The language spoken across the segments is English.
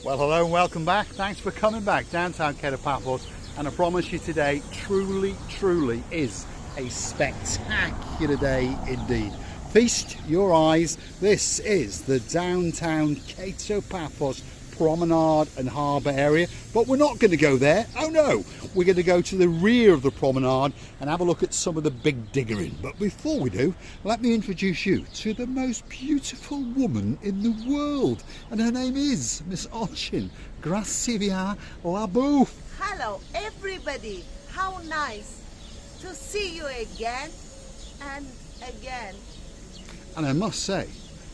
Well, hello and welcome back. Thanks for coming back. Downtown Kato Paphos, and I promise you today truly is a spectacular day indeed. Feast your eyes. This is the downtown Kato Paphos promenade and harbour area, but we're not going to go there. Oh no, we're going to go to the rear of the promenade and have a look at some of the big diggering. But before we do, let me introduce you to the most beautiful woman in the world, and her name is Miss Ochin Gracivia Labou. Hello everybody, how nice to see you again and again. And I must say,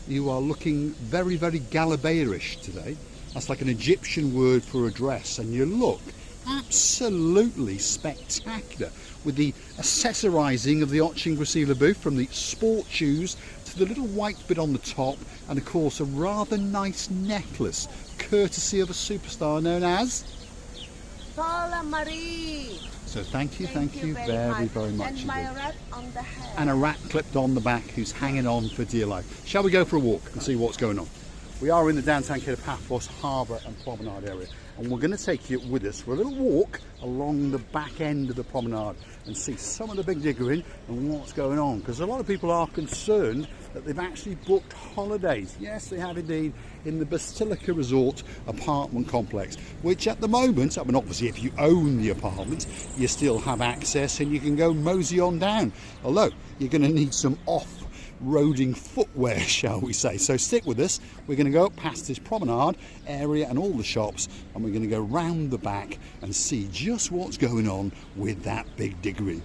you are looking very Galabeirish today. That's like an Egyptian word for a dress, and you look absolutely spectacular with the accessorising of the Ochin Gracivia Labou, from the sport shoes to the little white bit on the top, and of course a rather nice necklace courtesy of a superstar known as Paula Marie. So thank you very much. And my rat on the head. And a rat clipped on the back who's hanging on for dear life. Shall we go for a walk and see what's going on? We are in the downtown Kato Paphos harbour and promenade area, and we're going to take you with us for a little walk along the back end of the promenade and see some of the big diggering and what's going on, because a lot of people are concerned that they've actually booked holidays. Yes, they have indeed, in the Basilica Resort apartment complex, which at the moment, I mean obviously if you own the apartment you still have access and you can go mosey on down, although you're going to need some off-roading footwear, shall we say. So stick with us. We're going to go up past this promenade area and all the shops, and we're going to go round the back and see just what's going on with that big diggering.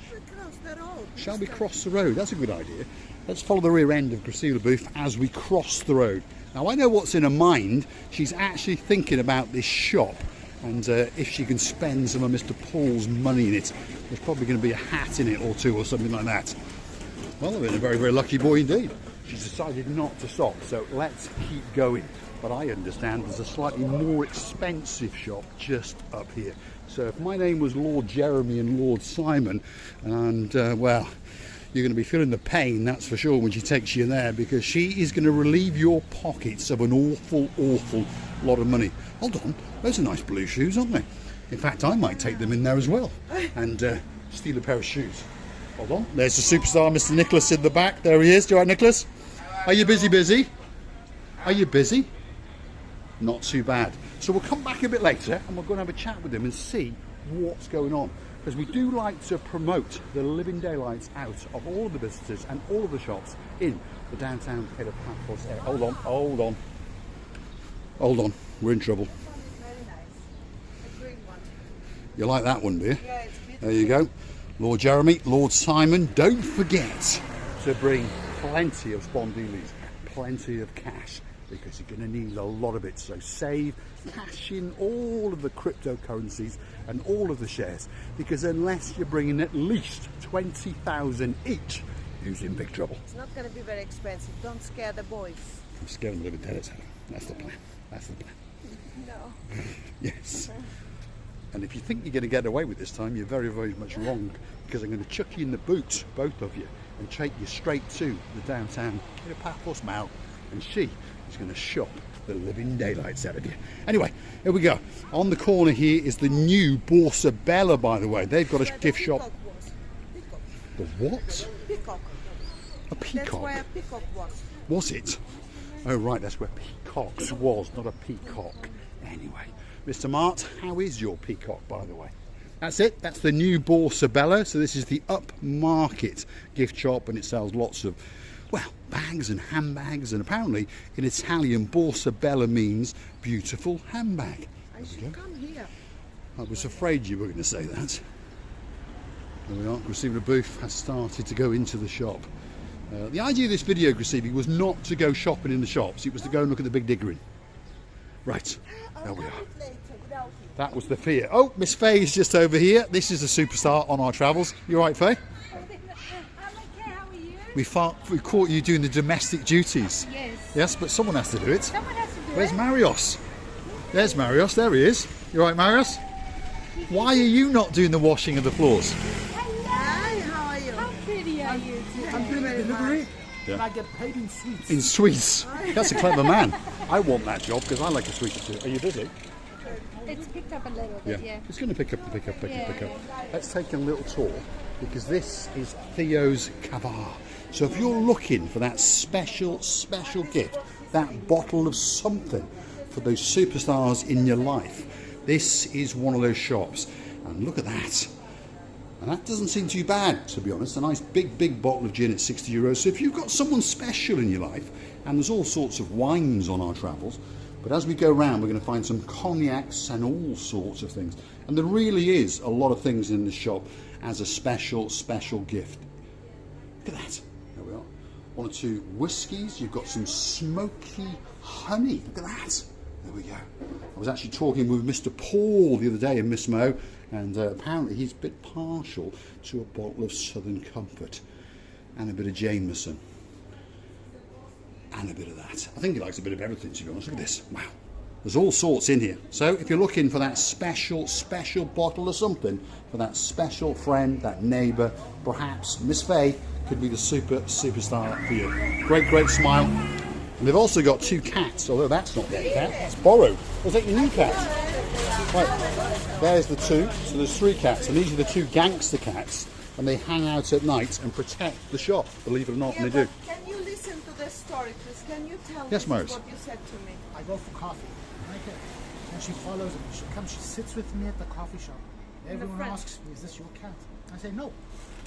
Shall we cross the road? That's a good idea. Let's follow the rear end of Gracivia Labou as we cross the road. Now I know what's in her mind. She's actually thinking about this shop, and if she can spend some of Mr. Paul's money in it. There's probably going to be a hat in it or two or something like that. Well, I've been a very lucky boy indeed. She's decided not to stop, so let's keep going. But I understand there's a slightly more expensive shop just up here. So if my name was Lord Jeremy and Lord Simon, and well, you're going to be feeling the pain, that's for sure, when she takes you there, because she is going to relieve your pockets of an awful lot of money. Hold on, those are nice blue shoes, aren't they? In fact, I might take them in there as well and steal a pair of shoes. Hold on, there's the superstar, Mr. Nicholas, in the back. There he is. You all right, Nicholas? Are you busy? Are you busy? Not too bad. So we'll come back a bit later and we're going to have a chat with him and see what's going on, because we do like to promote the living daylights out of all of the visitors and all of the shops in the downtown Kato Paphos area. Hold on, we're in trouble. Very nice. A green one. You like that one, do you? Yeah, it's beautiful. There you go. Lord Jeremy, Lord Simon, don't forget to bring plenty of spondeelies, plenty of cash, because you're going to need a lot of it. So save, cash in all of the cryptocurrencies and all of the shares, because unless you're bringing at least 20,000 each, who's in big trouble. It's not going to be very expensive. Don't scare the boys. I'm scared of living dead. That's the plan. No. Yes. And if you think you're going to get away with this time, you're very much wrong, because I'm going to chuck you in the boot, both of you, and take you straight to the downtown Kato Paphos Mall, and she is going to shop the living daylights out of you. Anyway, here we go. On the corner here is the new Borsa Bella, by the way. They've got a gift shop. Peacock. The what? Peacock. A peacock? That's where a peacock was. Was it? Oh right, that's where peacocks was, not a peacock. Anyway, Mr. Mart, how is your peacock, by the way? That's it. That's the new Borsa Bella. So this is the upmarket gift shop, and it sells lots of, well, bags and handbags, and apparently in Italian Borsa Bella means beautiful handbag. I should come here. I was afraid you were going to say that. There we are. Gracivia Labou has started to go into the shop. The idea of this video, Gracivia, was not to go shopping in the shops. It was to go and look at the big diggering. Right, there we are. That was the fear. Oh, Miss Faye is just over here. This is a superstar on our travels. You all right, Faye? I'm okay, how are you? We caught you doing the domestic duties. Yes. Yes, but someone has to do it. Someone has to do Where's it. Marios? There's Marios. There he is. You all right, Marios? Why are you not doing the washing of the floors? Hi, how are you? How pretty are you? I'm doing a delivery, Yeah. and I get paid in sweets. In sweets. That's a clever man. I want that job because I like a sweet potato. Are you busy? It's picked up a little bit, yeah. It's going to pick up. Let's take a little tour because this is Theo's Cava. So if you're looking for that special gift, that bottle of something for those superstars in your life, this is one of those shops. And look at that. And that doesn't seem too bad, to be honest. A nice big bottle of gin at €60. So if you've got someone special in your life, and there's all sorts of wines on our travels, but as we go around, we're going to find some cognacs and all sorts of things. And there really is a lot of things in this shop as a special gift. Look at that. There we are. 1 or 2 whiskies. You've got some smoky honey. Look at that. There we go. I was actually talking with Mr. Paul the other day in Miss Mo, and apparently he's a bit partial to a bottle of Southern Comfort and a bit of Jameson. And a bit of that. I think he likes a bit of everything, to be honest. Look at this. Wow. There's all sorts in here. So if you're looking for that special bottle of something, for that special friend, that neighbour, perhaps Miss Faye could be the superstar for you. Great smile. And they've also got 2 cats, although that's not their cat. It's borrowed. Was that your new cat? Right. There's the 2. So there's 3 cats. And these are the 2 gangster cats. And they hang out at night and protect the shop, believe it or not, and they do. Can you listen to the story, please? Can you tell Yes, me Maris. what you said to me? I go for coffee. Right there. And she follows me. She comes, she sits with me at the coffee shop. Everyone front. asks me, is this your cat? I say, no,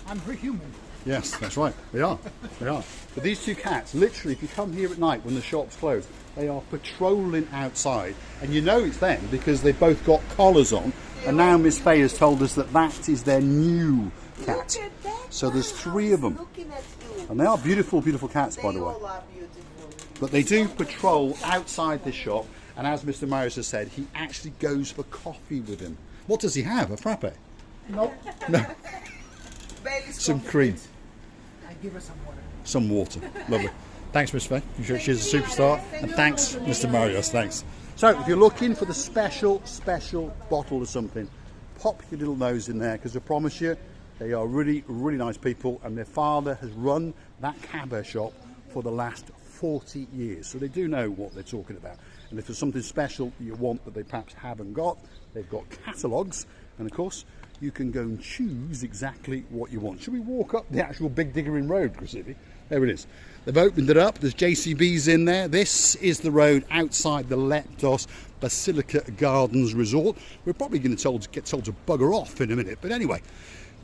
I'm her human. Yes, that's right. They are. But these 2 cats, literally, if you come here at night when the shop's closed, they are patrolling outside. And you know it's them because they've both got collars on. And now Miss Faye has told us that that is their new cat. Look at that. So there's 3 of them. Looking at you. And they are beautiful cats, by They the way. all are beautiful. But they do patrol outside this shop. And as Mr. Marius has said, he actually goes for coffee with him. What does he have? A frappe? No, No. Bailey's Some coffee. cream. I give her some water. Some water. Lovely. Thanks, Miss Faye. She's a superstar. And thanks, Mr. Marius. Thanks. So, if you're looking for the special bottle of something, pop your little nose in there because I promise you, they are really nice people. And their father has run that Cava shop for the last 40 years. So they do know what they're talking about. And if there's something special you want that they perhaps haven't got, they've got catalogues. And of course, you can go and choose exactly what you want. Should we walk up the actual big Diggering road, Chrissy? There it is. They've opened it up. There's JCBs in there. This is the road outside the Leptos Basilica Gardens Resort. We're probably going to get told to bugger off in a minute. But anyway,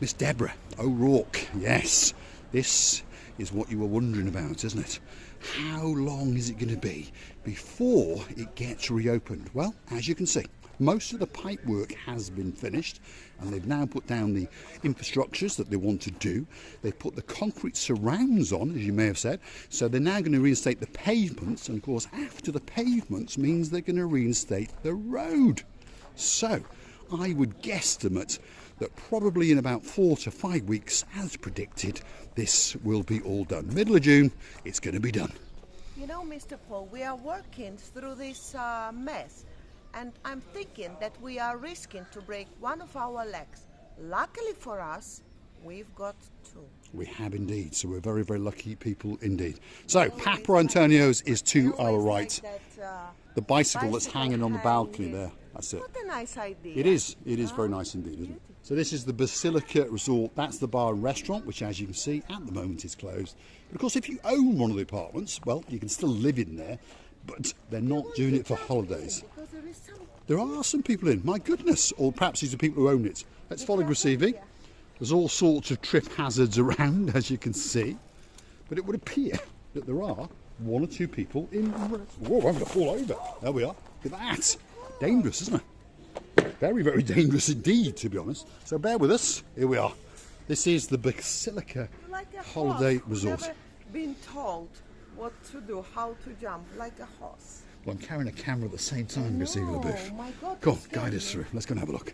Miss Deborah O'Rourke. Yes, this is what you were wondering about, isn't it? How long is it going to be before it gets reopened? Well, as you can see, most of the pipe work has been finished and they've now put down the infrastructures that they want to do. They've put the concrete surrounds on, as you may have said, so they're now going to reinstate the pavements, and of course after the pavements means they're going to reinstate the road. So I would guesstimate that probably in about 4 to 5 weeks, as predicted, this will be all done. Middle of June, it's going to be done. You know, Mr. Paul, we are working through this mess. And I'm thinking that we are risking to break one of our legs. Luckily for us, we've got 2. We have indeed, so we're very lucky people indeed. So, Papa Antonio's is to our right. The bicycle that's hanging on the balcony there, that's it. What a nice idea. It is very nice indeed, isn't it? So this is the Basilica Resort, that's the bar and restaurant, which as you can see, at the moment is closed. But of course, if you own one of the apartments, well, you can still live in there, but they're not doing it for holidays. Because there is some... There are some people in, my goodness, or perhaps these are people who own it. Let's follow Gracivi. There's all sorts of trip hazards around, as you can see. But it would appear that there are 1 or 2 people in... Whoa, I'm going to fall over. There we are. Look at that. Dangerous, isn't it? Very dangerous indeed, to be honest. So bear with us. Here we are. This is the Basilica Holiday Resort. Never been told what to do, how to jump, like a horse. Well, I'm carrying a camera at the same time, Gracivi LaBeouf. Oh my God. Go on, guide us through. Let's go and have a look.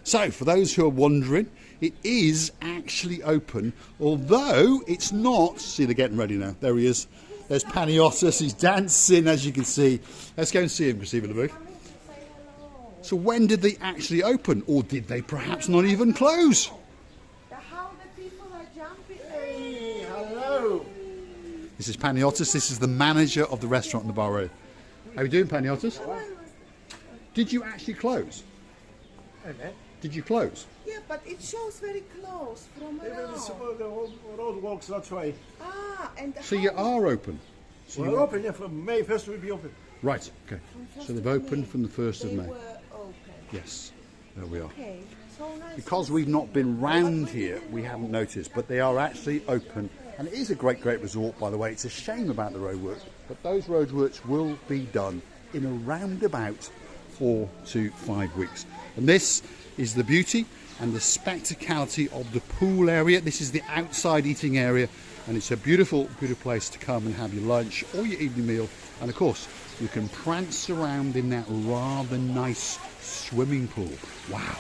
So, for those who are wondering, it is actually open, although it's not. See, they're getting ready now. There he is. There's Paniotis. He's dancing, as you can see. Let's go and see him, Gracivi LaBeouf. So when did they actually open? Or did they perhaps not even close? How the people are jumping. Hey, hello. This is Paniotis. This is the manager of the restaurant in the bar road. How you doing, Paniotis? Did you actually close? Hey, man. Did you close? Yeah, but it shows very close from around. The road walks that way. Ah, and So you are open? So We're open, yeah, from May 1st we'll be open. Right, okay. So they've opened from the 1st of they May. were open. Yes, there we are. Okay, so nice. Because we've not been round here, we haven't noticed, but they are actually open. And it is a great, great resort, by the way. It's a shame about the roadworks, but those roadworks will be done in around about 4 to 5 weeks. And this is the beauty and the spectacality of the pool area. This is the outside eating area, and it's a beautiful, beautiful place to come and have your lunch or your evening meal. And of course, you can prance around in that rather nice swimming pool. Wow,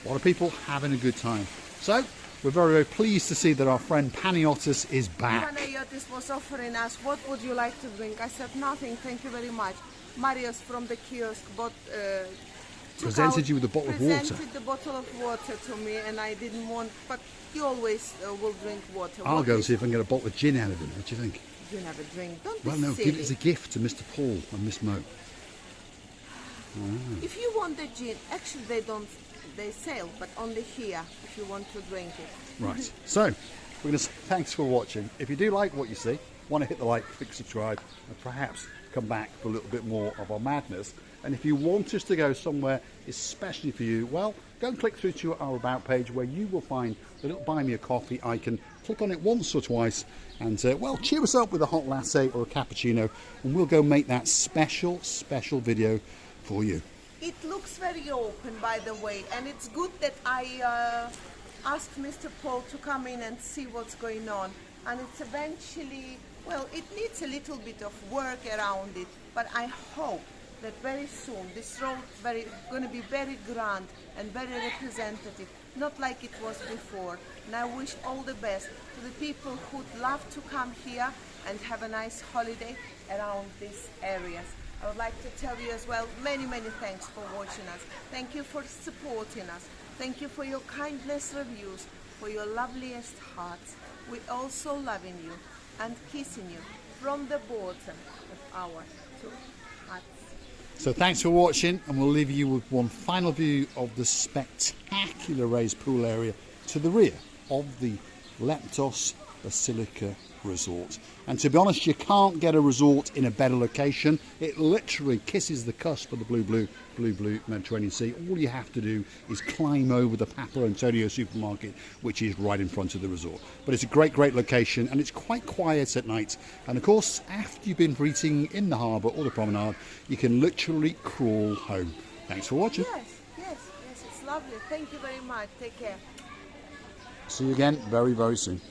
a lot of people having a good time. So we're very, very pleased to see that our friend Paniotis is back. Panagiotis was offering us, what would you like to drink? I said, nothing, thank you very much. Marius from the kiosk Presented you with a bottle of water. Presented the bottle of water to me, and I didn't want, but he always will drink water. I'll What go and is- see if I can get a bottle of gin out of him. What do you think? You never drink, don't Well, be no, silly. give it as a gift to Mr. Paul and Miss Mo. If you want the gin, actually they sell, but only here, if you want to drink it. Right, so we're going to say thanks for watching. If you do like what you see, want to hit the like, click subscribe, and perhaps come back for a little bit more of our madness. And if you want us to go somewhere especially for you, well, go and click through to our About page, where you will find the little Buy Me a Coffee icon. Click on it once or twice and, well, cheer us up with a hot latte or a cappuccino, and we'll go make that special, special video for you. It looks very open, by the way, and it's good that I asked Mr. Paul to come in and see what's going on. And it's eventually, well, it needs a little bit of work around it, but I hope that very soon this road going to be very grand and very representative, not like it was before. And I wish all the best to the people who'd love to come here and have a nice holiday around these areas. I would like to tell you as well, many, many thanks for watching us. Thank you for supporting us. Thank you for your kindness reviews, for your loveliest hearts. We're also loving you and kissing you from the bottom of our two hearts. So thanks for watching, and we'll leave you with one final view of the spectacular raised pool area to the rear of the Leptos Basilica Resort. And to be honest, you can't get a resort in a better location. It literally kisses the cusp of the blue Mediterranean Sea. All you have to do is climb over the Papa Antonio supermarket, which is right in front of the resort. But it's a great, great location, and it's quite quiet at night. And of course, after you've been eating in the harbour or the promenade, you can literally crawl home. Thanks for watching. Yes, it's lovely. Thank you very much. Take care. See you again very, very soon.